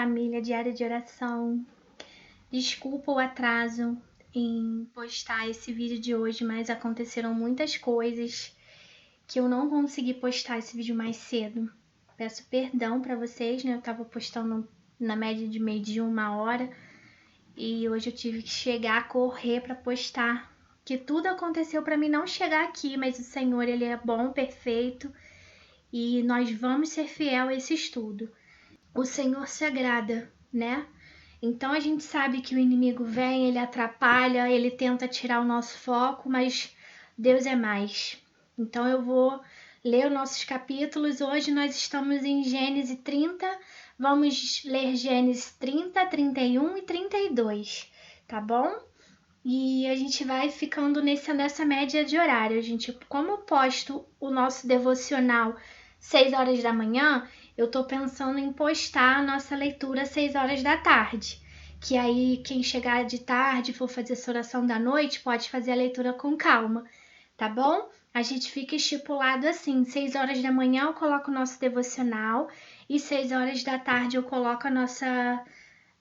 família Diário de Oração. Desculpa o atraso em postar esse vídeo de hoje, mas aconteceram muitas coisas que eu não consegui postar esse vídeo mais cedo. Peço perdão para vocês, né? Eu tava postando na média de meio-dia, 1 hora, e hoje eu tive que chegar, correr para postar. Que tudo aconteceu para mim não chegar aqui, mas o Senhor, Ele é bom, perfeito, e nós vamos ser fiel a esse estudo. O Senhor se agrada, né? Então a gente sabe que o inimigo vem, ele atrapalha, ele tenta tirar o nosso foco, mas Deus é mais. Então eu vou ler os nossos capítulos. Hoje nós estamos em Gênesis 30, vamos ler Gênesis 30, 31 e 32, tá bom? E a gente vai ficando nessa média de horário. Como eu posto o nosso devocional 6 horas da manhã, eu tô pensando em postar a nossa leitura às 6 horas da tarde. Que aí quem chegar de tarde e for fazer essa oração da noite, pode fazer a leitura com calma, tá bom? A gente fica estipulado assim, 6 horas da manhã eu coloco o nosso devocional e 6 horas da tarde eu coloco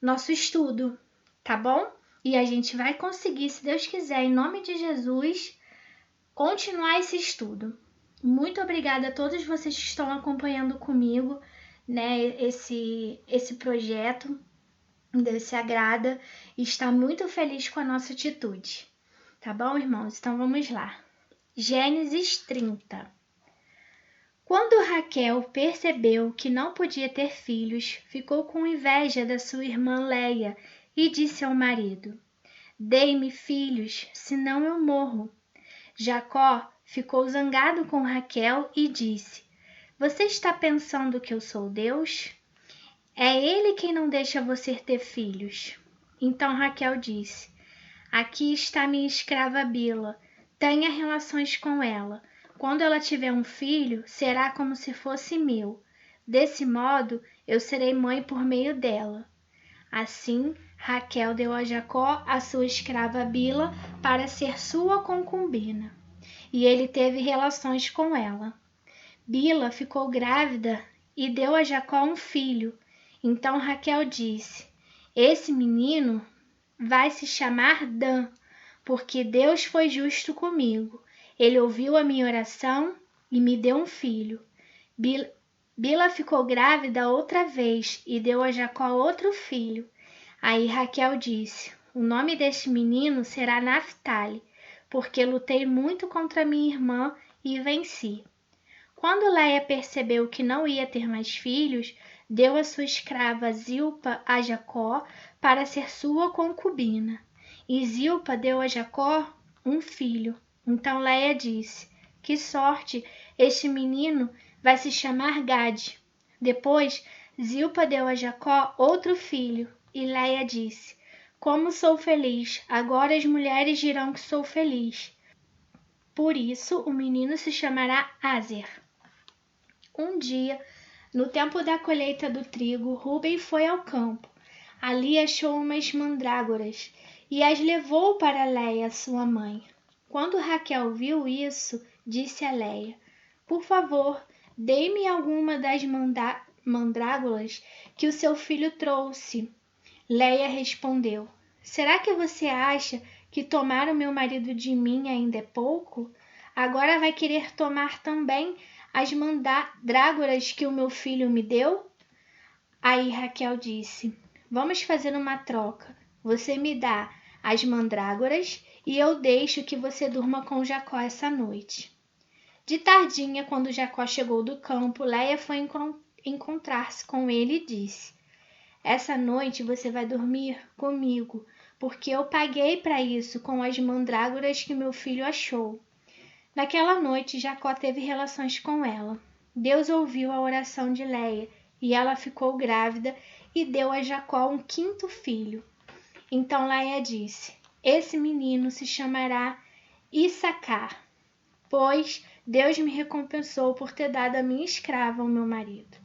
nosso estudo, tá bom? E a gente vai conseguir, se Deus quiser, em nome de Jesus, continuar esse estudo. Muito obrigada a todos vocês que estão acompanhando comigo, né, esse projeto. Deus se agrada e está muito feliz com a nossa atitude. Tá bom, irmãos? Então vamos lá. Gênesis 30. Quando Raquel percebeu que não podia ter filhos, ficou com inveja da sua irmã Leia e disse ao marido: "Dê-me filhos, senão eu morro." Jacó ficou zangado com Raquel e disse: "Você está pensando que eu sou Deus? É ele quem não deixa você ter filhos." Então Raquel disse: "Aqui está minha escrava Bila. Tenha relações com ela. Quando ela tiver um filho, será como se fosse meu. Desse modo, eu serei mãe por meio dela." Assim, Raquel deu a Jacó a sua escrava Bila para ser sua concubina, e ele teve relações com ela. Bila ficou grávida e deu a Jacó um filho. Então Raquel disse: "Esse menino vai se chamar Dan, porque Deus foi justo comigo. Ele ouviu a minha oração e me deu um filho." Bila ficou grávida outra vez e deu a Jacó outro filho. Aí Raquel disse: "O nome deste menino será Naftali, porque lutei muito contra minha irmã e venci." Quando Leia percebeu que não ia ter mais filhos, deu a sua escrava Zilpa a Jacó para ser sua concubina. E Zilpa deu a Jacó um filho. Então Leia disse: "Que sorte, este menino vai se chamar Gade." Depois, Zilpa deu a Jacó outro filho, e Leia disse: "Como sou feliz, agora as mulheres dirão que sou feliz." Por isso, o menino se chamará Aser. Um dia, no tempo da colheita do trigo, Rúben foi ao campo. Ali achou umas mandrágoras e as levou para Leia, sua mãe. Quando Raquel viu isso, disse a Leia: "Por favor, dê-me alguma das mandrágoras que o seu filho trouxe." Leia respondeu: "Será que você acha que tomar o meu marido de mim ainda é pouco? Agora vai querer tomar também as mandrágoras que o meu filho me deu?" Aí Raquel disse: "Vamos fazer uma troca. Você me dá as mandrágoras e eu deixo que você durma com Jacó essa noite." De tardinha, quando Jacó chegou do campo, Leia foi encontrar-se com ele e disse: "Essa noite você vai dormir comigo, porque eu paguei para isso com as mandrágoras que meu filho achou." Naquela noite, Jacó teve relações com ela. Deus ouviu a oração de Leia e ela ficou grávida e deu a Jacó um quinto filho. Então Leia disse: "Esse menino se chamará Issacar, pois Deus me recompensou por ter dado a minha escrava ao meu marido."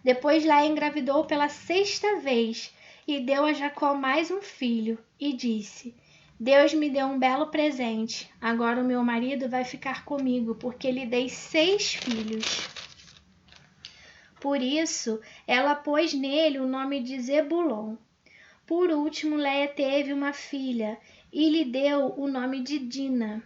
Depois Leia engravidou pela 6ª vez e deu a Jacó mais um filho e disse: "Deus me deu um belo presente. Agora o meu marido vai ficar comigo, porque lhe dei 6 filhos." Por isso, ela pôs nele o nome de Zebulon. Por último, Léia teve uma filha e lhe deu o nome de Dina.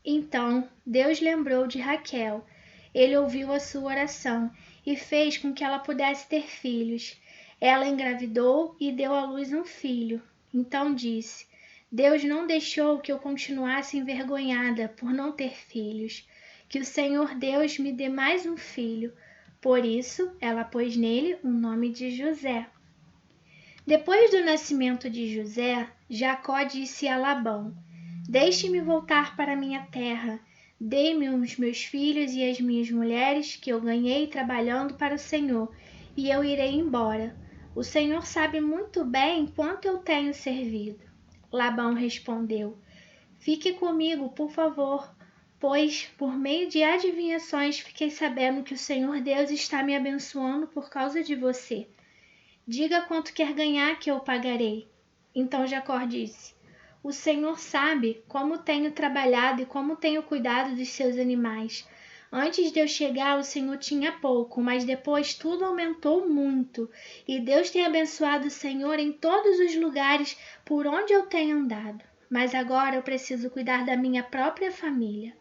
Então, Deus lembrou de Raquel. Ele ouviu a sua oração e fez com que ela pudesse ter filhos. Ela engravidou e deu à luz um filho. Então disse: Deus não deixou que eu continuasse envergonhada por não ter filhos. Que o Senhor Deus me dê mais um filho. Por isso, ela pôs nele o nome de José. Depois do nascimento de José, Jacó disse a Labão: Deixe-me voltar para minha terra. Dê-me os meus filhos e as minhas mulheres que eu ganhei trabalhando para o Senhor, e eu irei embora. O Senhor sabe muito bem quanto eu tenho servido. Labão respondeu: Fique comigo, por favor, pois, por meio de adivinhações, fiquei sabendo que o Senhor Deus está me abençoando por causa de você. Diga quanto quer ganhar que eu pagarei. Então Jacó disse: O Senhor sabe como tenho trabalhado e como tenho cuidado dos seus animais. Antes de eu chegar, o Senhor tinha pouco, mas depois tudo aumentou muito. E Deus tem abençoado o Senhor em todos os lugares por onde eu tenho andado. Mas agora eu preciso cuidar da minha própria família.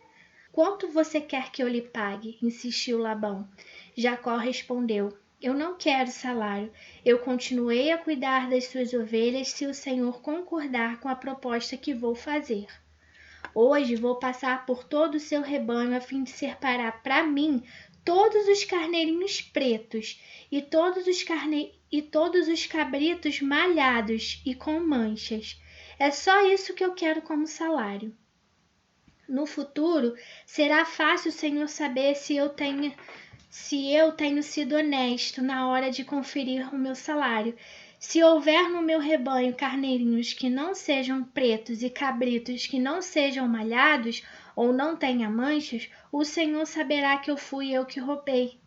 Quanto você quer que eu lhe pague? Insistiu Labão. Jacó respondeu: Eu não quero salário. Eu continuei a cuidar das suas ovelhas se o Senhor concordar com a proposta que vou fazer. Hoje vou passar por todo o seu rebanho a fim de separar para mim todos os carneirinhos pretos e todos os cabritos malhados e com manchas. É só isso que eu quero como salário. No futuro, será fácil o Senhor saber se eu tenho sido honesto na hora de conferir o meu salário. Se houver no meu rebanho carneirinhos que não sejam pretos e cabritos que não sejam malhados ou não tenha manchas, o Senhor saberá que fui eu que roubei.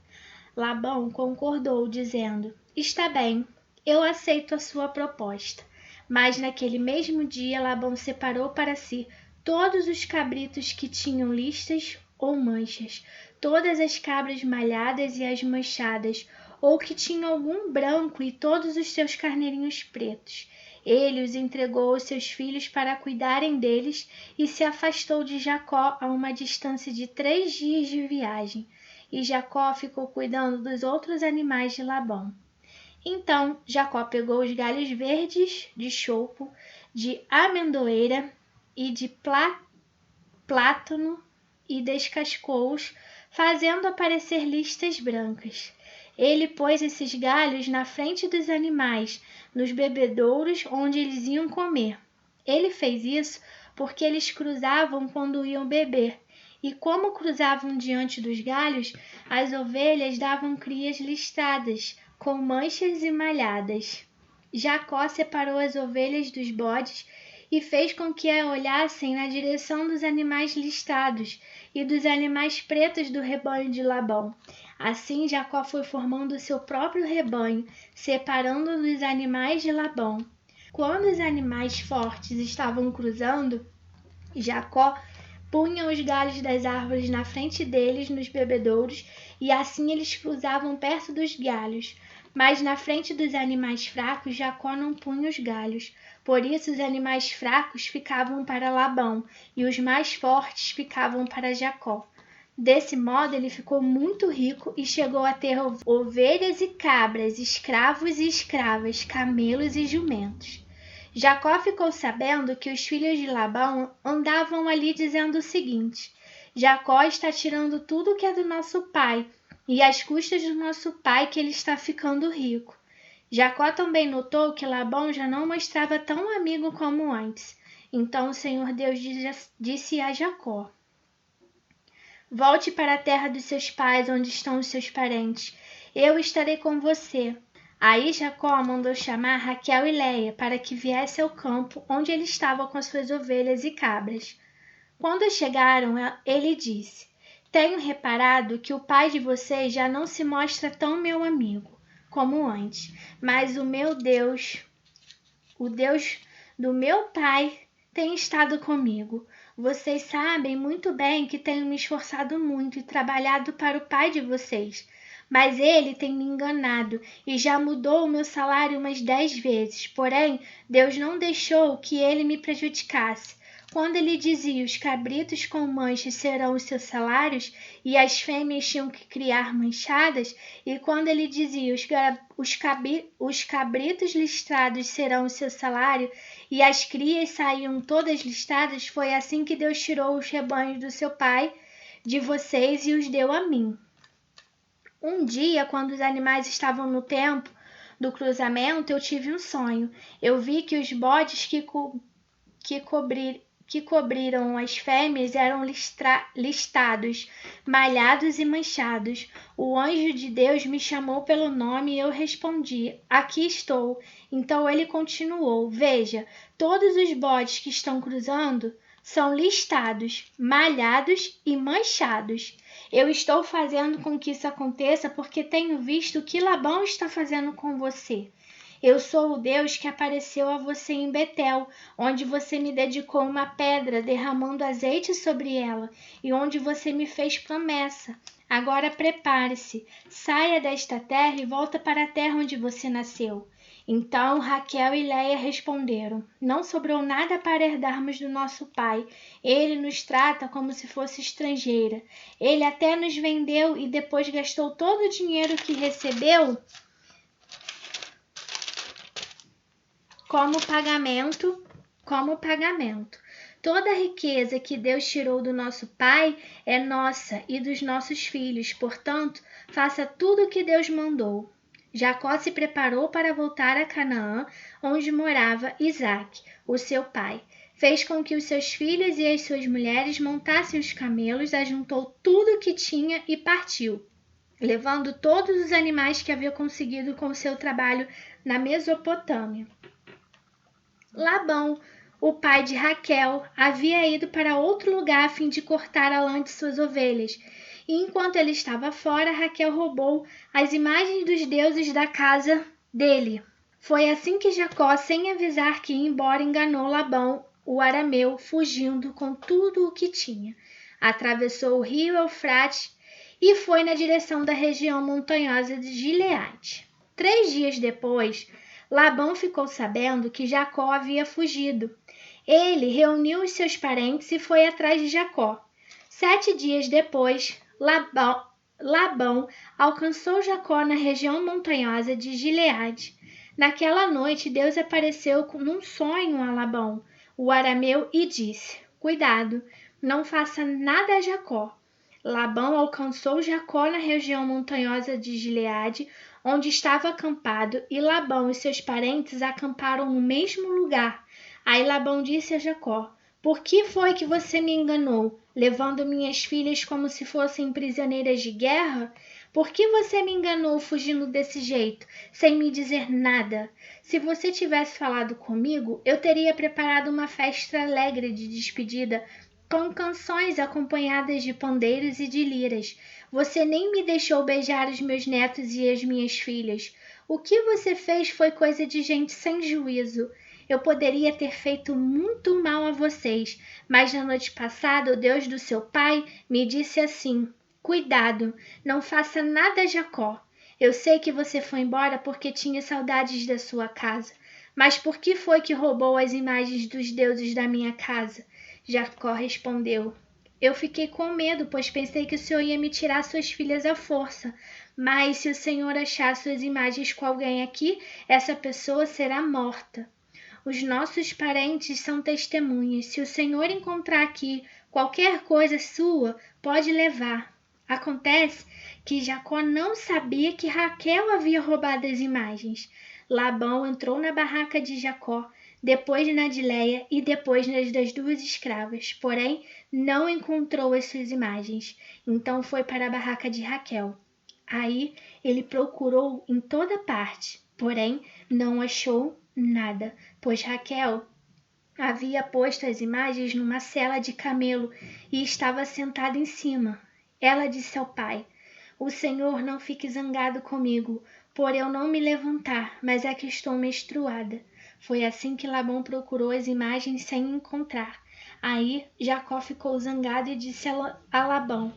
Labão concordou, dizendo: Está bem, eu aceito a sua proposta. Mas naquele mesmo dia, Labão separou para si todos os cabritos que tinham listas ou manchas, todas as cabras malhadas e as manchadas, ou que tinham algum branco, e todos os seus carneirinhos pretos. Ele os entregou aos seus filhos para cuidarem deles e se afastou de Jacó a uma distância de 3 dias de viagem. E Jacó ficou cuidando dos outros animais de Labão. Então Jacó pegou os galhos verdes de chopo, de amendoeira e de plátano e descascou-os, fazendo aparecer listas brancas. Ele pôs esses galhos na frente dos animais, nos bebedouros onde eles iam comer. Ele fez isso porque eles cruzavam quando iam beber, e como cruzavam diante dos galhos, as ovelhas davam crias listradas, com manchas e malhadas. Jacó separou as ovelhas dos bodes e fez com que a olhassem na direção dos animais listrados e dos animais pretos do rebanho de Labão. Assim Jacó foi formando o seu próprio rebanho, separando dos animais de Labão. Quando os animais fortes estavam cruzando, Jacó punha os galhos das árvores na frente deles nos bebedouros, e assim eles cruzavam perto dos galhos. Mas na frente dos animais fracos, Jacó não punha os galhos. Por isso os animais fracos ficavam para Labão, e os mais fortes ficavam para Jacó. Desse modo ele ficou muito rico e chegou a ter ovelhas e cabras, escravos e escravas, camelos e jumentos. Jacó ficou sabendo que os filhos de Labão andavam ali dizendo o seguinte: Jacó está tirando tudo que é do nosso pai, e às custas do nosso pai que ele está ficando rico. Jacó também notou que Labão já não mostrava tão amigo como antes. Então o Senhor Deus disse a Jacó: Volte para a terra dos seus pais, onde estão os seus parentes. Eu estarei com você. Aí Jacó mandou chamar Raquel e Léia para que viesse ao campo onde ele estava com as suas ovelhas e cabras. Quando chegaram, ele disse: Tenho reparado que o pai de vocês já não se mostra tão meu amigo como antes, mas o meu Deus, o Deus do meu pai, tem estado comigo. Vocês sabem muito bem que tenho me esforçado muito e trabalhado para o pai de vocês, Mas ele tem me enganado e já mudou o meu salário umas 10 vezes. Porém, Deus não deixou que ele me prejudicasse. Quando ele dizia os cabritos com manchas serão os seus salários e as fêmeas tinham que criar manchadas, e quando ele dizia os cabritos listrados serão o seu salário e as crias saíam todas listradas, foi assim que Deus tirou os rebanhos do seu pai de vocês e os deu a mim. Um dia, quando os animais estavam no tempo do cruzamento, eu tive um sonho. Eu vi que os bodes que cobriram as fêmeas eram listados, malhados e manchados. O anjo de Deus me chamou pelo nome e eu respondi: aqui estou. Então ele continuou: veja, todos os bodes que estão cruzando são listados, malhados e manchados. Eu estou fazendo com que isso aconteça porque tenho visto o que Labão está fazendo com você. Eu sou o Deus que apareceu a você em Betel, onde você me dedicou uma pedra, derramando azeite sobre ela, e onde você me fez promessa. Agora prepare-se, saia desta terra e volta para a terra onde você nasceu. Então Raquel e Léia responderam: não sobrou nada para herdarmos do nosso pai. Ele nos trata como se fosse estrangeira. Ele até nos vendeu e depois gastou todo o dinheiro que recebeu como pagamento. Toda a riqueza que Deus tirou do nosso pai é nossa e dos nossos filhos. Portanto, faça tudo o que Deus mandou. Jacó se preparou para voltar a Canaã, onde morava Isaque, o seu pai. Fez com que os seus filhos e as suas mulheres montassem os camelos, ajuntou tudo o que tinha e partiu, levando todos os animais que havia conseguido com seu trabalho na Mesopotâmia. Labão, o pai de Raquel, havia ido para outro lugar a fim de cortar a lã de suas ovelhas. E enquanto ele estava fora, Raquel roubou as imagens dos deuses da casa dele. Foi assim que Jacó, sem avisar que ia embora, enganou Labão, o arameu, fugindo com tudo o que tinha. Atravessou o rio Eufrates e foi na direção da região montanhosa de Gileade. 3 dias depois, Labão ficou sabendo que Jacó havia fugido. Ele reuniu os seus parentes e foi atrás de Jacó. 7 dias depois, Labão alcançou Jacó na região montanhosa de Gileade. Naquela noite, Deus apareceu num sonho a Labão, o arameu, e disse: cuidado, não faça nada a Jacó. Labão alcançou Jacó na região montanhosa de Gileade, onde estava acampado, e Labão e seus parentes acamparam no mesmo lugar. Aí Labão disse a Jacó: por que foi que você me enganou, levando minhas filhas como se fossem prisioneiras de guerra? Por que você me enganou fugindo desse jeito, sem me dizer nada? Se você tivesse falado comigo, eu teria preparado uma festa alegre de despedida, com canções acompanhadas de pandeiros e de liras. Você nem me deixou beijar os meus netos e as minhas filhas. O que você fez foi coisa de gente sem juízo. Eu poderia ter feito muito mal a vocês, mas na noite passada o Deus do seu pai me disse assim: cuidado, não faça nada a Jacó. Eu sei que você foi embora porque tinha saudades da sua casa. Mas por que foi que roubou as imagens dos deuses da minha casa? Jacó respondeu: eu fiquei com medo, pois pensei que o Senhor ia me tirar suas filhas à força. Mas se o Senhor achar suas imagens com alguém aqui, essa pessoa será morta. Os nossos parentes são testemunhas. Se o Senhor encontrar aqui qualquer coisa sua, pode levar. Acontece que Jacó não sabia que Raquel havia roubado as imagens. Labão entrou na barraca de Jacó, depois na de Léia e depois nas das 2 escravas. Porém, não encontrou as suas imagens. Então foi para a barraca de Raquel. Aí ele procurou em toda parte, porém não achou nada, pois Raquel havia posto as imagens numa sela de camelo e estava sentada em cima. Ela disse ao pai: o Senhor não fique zangado comigo, por eu não me levantar, mas é que estou menstruada. Foi assim que Labão procurou as imagens sem encontrar. Aí Jacó ficou zangado e disse a Labão: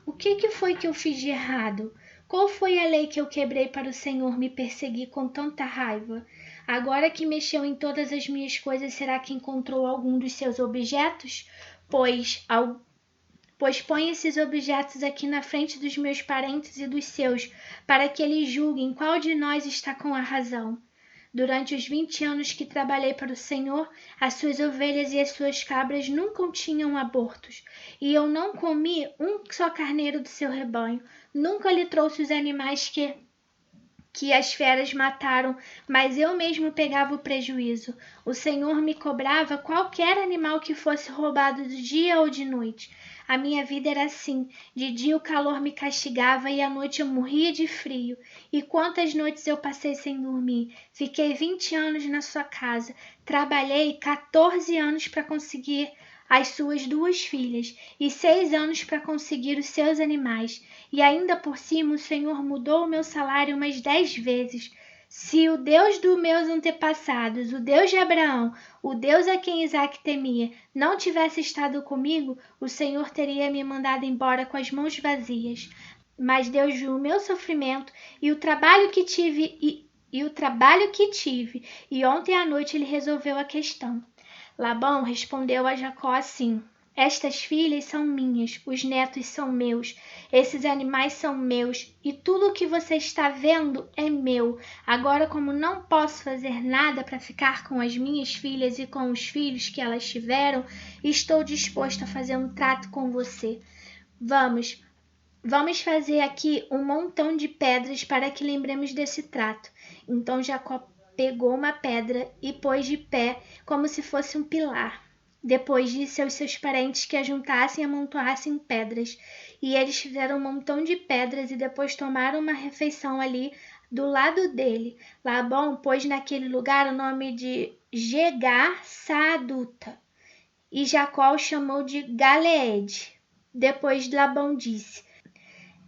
o que foi que eu fiz de errado? Qual foi a lei que eu quebrei para o Senhor me perseguir com tanta raiva? Agora que mexeu em todas as minhas coisas, será que encontrou algum dos seus objetos? Pois põe esses objetos aqui na frente dos meus parentes e dos seus, para que eles julguem qual de nós está com a razão. Durante os 20 anos que trabalhei para o Senhor, as suas ovelhas e as suas cabras nunca tinham abortos, e eu não comi um só carneiro do seu rebanho, nunca lhe trouxe os animais que as feras mataram, mas eu mesmo pegava o prejuízo. O Senhor me cobrava qualquer animal que fosse roubado de dia ou de noite. A minha vida era assim, de dia o calor me castigava e à noite eu morria de frio. E quantas noites eu passei sem dormir? Fiquei 20 anos na sua casa, trabalhei 14 anos para conseguir as suas 2 filhas e 6 anos para conseguir os seus animais. E ainda por cima o Senhor mudou o meu salário umas 10 vezes. Se o Deus dos meus antepassados, o Deus de Abraão, o Deus a quem Isaque temia, não tivesse estado comigo, o Senhor teria me mandado embora com as mãos vazias. Mas Deus viu o meu sofrimento e o trabalho que tive e ontem à noite ele resolveu a questão. Labão respondeu a Jacó assim: estas filhas são minhas, os netos são meus, esses animais são meus, e tudo o que você está vendo é meu. Agora, como não posso fazer nada para ficar com as minhas filhas e com os filhos que elas tiveram, estou disposto a fazer um trato com você. Vamos fazer aqui um montão de pedras para que lembremos desse trato. Então Jacó pegou uma pedra e pôs de pé como se fosse um pilar. Depois disse aos seus parentes que ajuntassem e amontoassem pedras. E eles fizeram um montão de pedras e depois tomaram uma refeição ali do lado dele. Labão pôs naquele lugar o nome de Jegar-Saaduta e Jacó o chamou de Galeede. Depois Labão disse: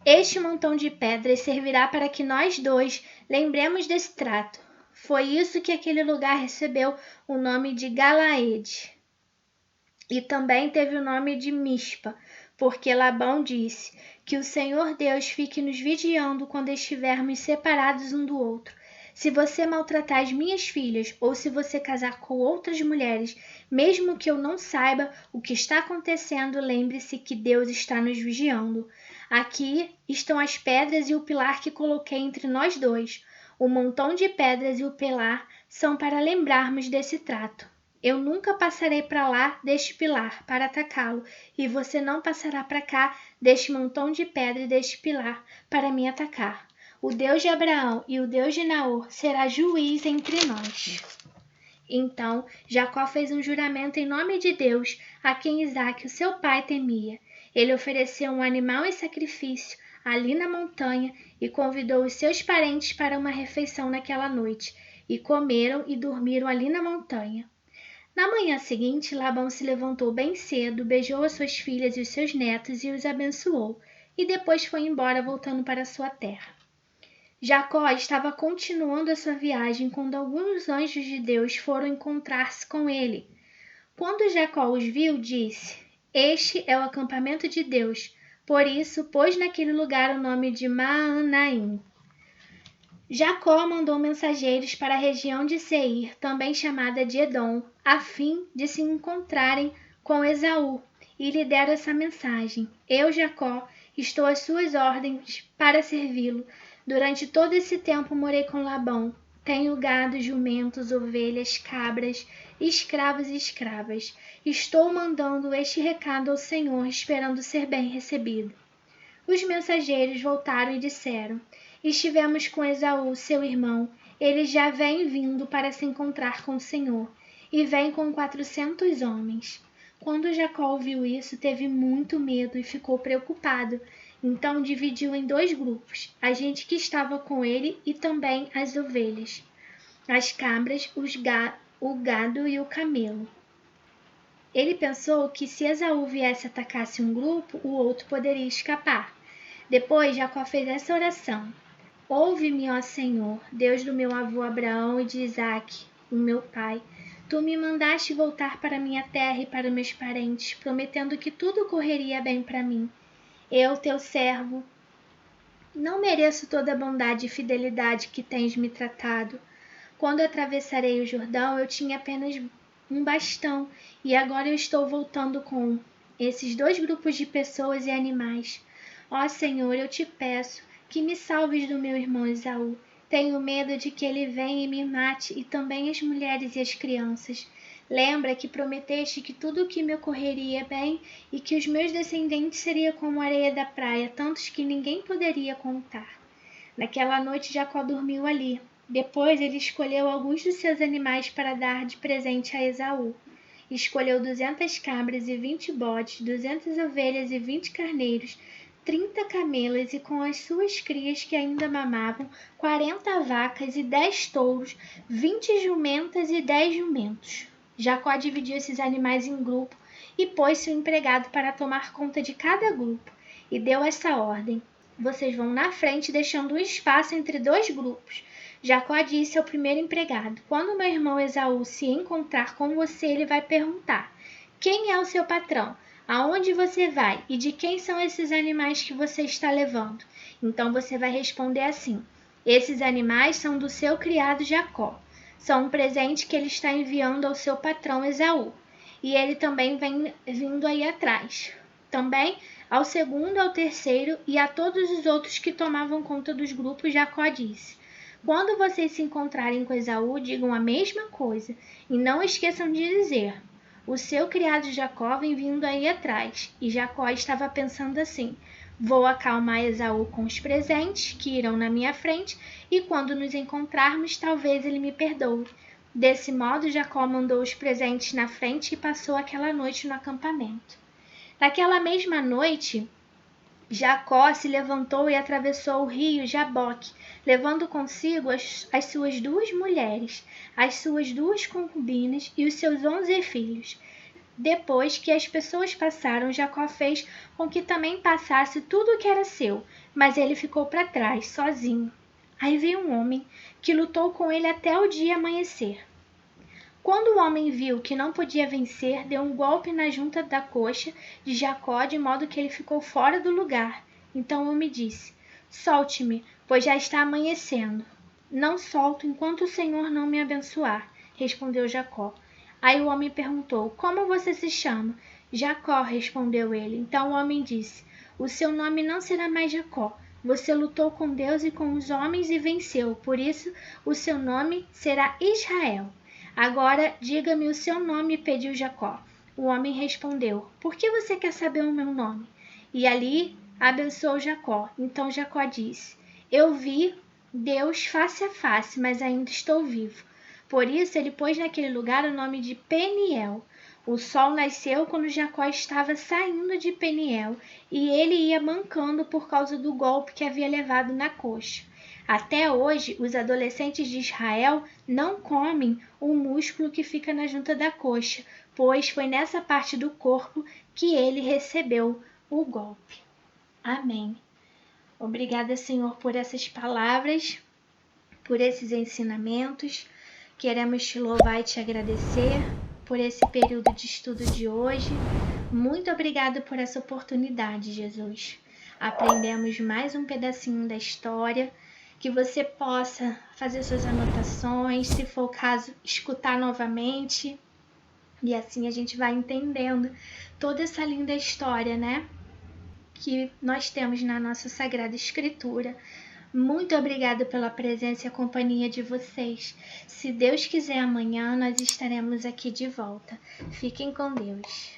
este montão de pedras servirá para que nós dois lembremos desse trato. Foi isso que aquele lugar recebeu o nome de Galaede. E também teve o nome de Mispa, porque Labão disse: que o Senhor Deus fique nos vigiando quando estivermos separados um do outro. Se você maltratar as minhas filhas ou se você casar com outras mulheres, mesmo que eu não saiba o que está acontecendo, lembre-se que Deus está nos vigiando. Aqui estão as pedras e o pilar que coloquei entre nós dois. O montão de pedras e o pilar são para lembrarmos desse trato. Eu nunca passarei para lá deste pilar para atacá-lo, e você não passará para cá deste montão de pedra e deste pilar para me atacar. O Deus de Abraão e o Deus de Naor será juiz entre nós. Então Jacó fez um juramento em nome de Deus, a quem Isaque, o seu pai, temia. Ele ofereceu um animal em sacrifício ali na montanha e convidou os seus parentes para uma refeição naquela noite, e comeram e dormiram ali na montanha. Na manhã seguinte, Labão se levantou bem cedo, beijou as suas filhas e os seus netos e os abençoou, e depois foi embora voltando para sua terra. Jacó estava continuando a sua viagem quando alguns anjos de Deus foram encontrar-se com ele. Quando Jacó os viu, disse: este é o acampamento de Deus. Por isso, pôs naquele lugar o nome de Maanaim. Jacó mandou mensageiros para a região de Seir, também chamada de Edom, a fim de se encontrarem com Esaú, e lhe deram essa mensagem: eu, Jacó, estou às suas ordens para servi-lo. Durante todo esse tempo morei com Labão. Tenho gado, jumentos, ovelhas, cabras, escravos e escravas. Estou mandando este recado ao Senhor, esperando ser bem recebido. Os mensageiros voltaram e disseram: estivemos com Esaú, seu irmão. Ele já vem vindo para se encontrar com o Senhor, e vem com 400 homens. Quando Jacó ouviu isso, teve muito medo e ficou preocupado. Então dividiu em 2 grupos, a gente que estava com ele e também as ovelhas, as cabras, o gado e o camelo. Ele pensou que se Esaú viesse atacasse um grupo, o outro poderia escapar. Depois Jacó fez essa oração: ouve-me, ó Senhor, Deus do meu avô Abraão e de Isaque, o meu pai. Tu me mandaste voltar para minha terra e para meus parentes, prometendo que tudo correria bem para mim. Eu, teu servo, Não mereço toda a bondade e fidelidade que tens me tratado. Quando atravessarei o Jordão, eu tinha apenas um bastão, e agora eu estou voltando com esses 2 grupos de pessoas e animais. Ó Senhor, eu te peço que me salves do meu irmão Esaú. Tenho medo de que ele venha e me mate, e também as mulheres e as crianças. Lembra que prometeste que tudo o que me ocorreria bem e que os meus descendentes seriam como a areia da praia, tantos que ninguém poderia contar. Naquela noite Jacó dormiu ali. Depois ele escolheu alguns dos seus animais para dar de presente a Esaú. Escolheu 200 cabras e 20 bodes, 200 ovelhas e 20 carneiros, 30 camelas e com as suas crias que ainda mamavam, 40 vacas e 10 touros, 20 jumentas e 10 jumentos. Jacó dividiu esses animais em grupo e pôs seu empregado para tomar conta de cada grupo, e deu esta ordem: vocês vão na frente, deixando um espaço entre 2 grupos. Jacó disse ao primeiro empregado: quando meu irmão Esaú se encontrar com você, ele vai perguntar: quem é o seu patrão? Aonde você vai? E de quem são esses animais que você está levando? Então você vai responder assim: esses animais são do seu criado Jacó. São um presente que ele está enviando ao seu patrão Esaú. E ele também vem vindo aí atrás. Também ao segundo, ao terceiro e a todos os outros que tomavam conta dos grupos, Jacó disse: quando vocês se encontrarem com Esaú, digam a mesma coisa. E não esqueçam de dizer: o seu criado Jacó vem vindo aí atrás. E Jacó estava pensando assim: vou acalmar Esaú com os presentes que irão na minha frente, e quando nos encontrarmos, talvez ele me perdoe. Desse modo, Jacó mandou os presentes na frente e passou aquela noite no acampamento. Naquela mesma noite, Jacó se levantou e atravessou o rio Jaboque, levando consigo as suas 2 mulheres, as suas 2 concubinas e os seus 11 filhos. Depois que as pessoas passaram, Jacó fez com que também passasse tudo o que era seu, mas ele ficou para trás, sozinho. Aí veio um homem que lutou com ele até o dia amanhecer. Quando o homem viu que não podia vencer, deu um golpe na junta da coxa de Jacó, de modo que ele ficou fora do lugar. Então o homem disse: solte-me, pois já está amanhecendo. Não solto enquanto o Senhor não me abençoar, respondeu Jacó. Aí o homem perguntou: como você se chama? Jacó, respondeu ele. Então o homem disse: o seu nome não será mais Jacó. Você lutou com Deus e com os homens e venceu. Por isso o seu nome será Israel. Agora diga-me o seu nome, pediu Jacó. O homem respondeu: por que você quer saber o meu nome? E ali abençoou Jacó. Então Jacó disse: eu vi Deus face a face, mas ainda estou vivo. Por isso ele pôs naquele lugar o nome de Peniel. O sol nasceu quando Jacó estava saindo de Peniel, e ele ia mancando por causa do golpe que havia levado na coxa. Até hoje, os adolescentes de Israel não comem o músculo que fica na junta da coxa, pois foi nessa parte do corpo que ele recebeu o golpe. Amém. Obrigada, Senhor, por essas palavras, por esses ensinamentos. Queremos te louvar e te agradecer por esse período de estudo de hoje. Muito obrigada por essa oportunidade, Jesus. Aprendemos mais um pedacinho da história. Que você possa fazer suas anotações, se for o caso, escutar novamente. E assim a gente vai entendendo toda essa linda história, né? Que nós temos na nossa Sagrada Escritura. Muito obrigada pela presença e a companhia de vocês. Se Deus quiser, amanhã nós estaremos aqui de volta. Fiquem com Deus.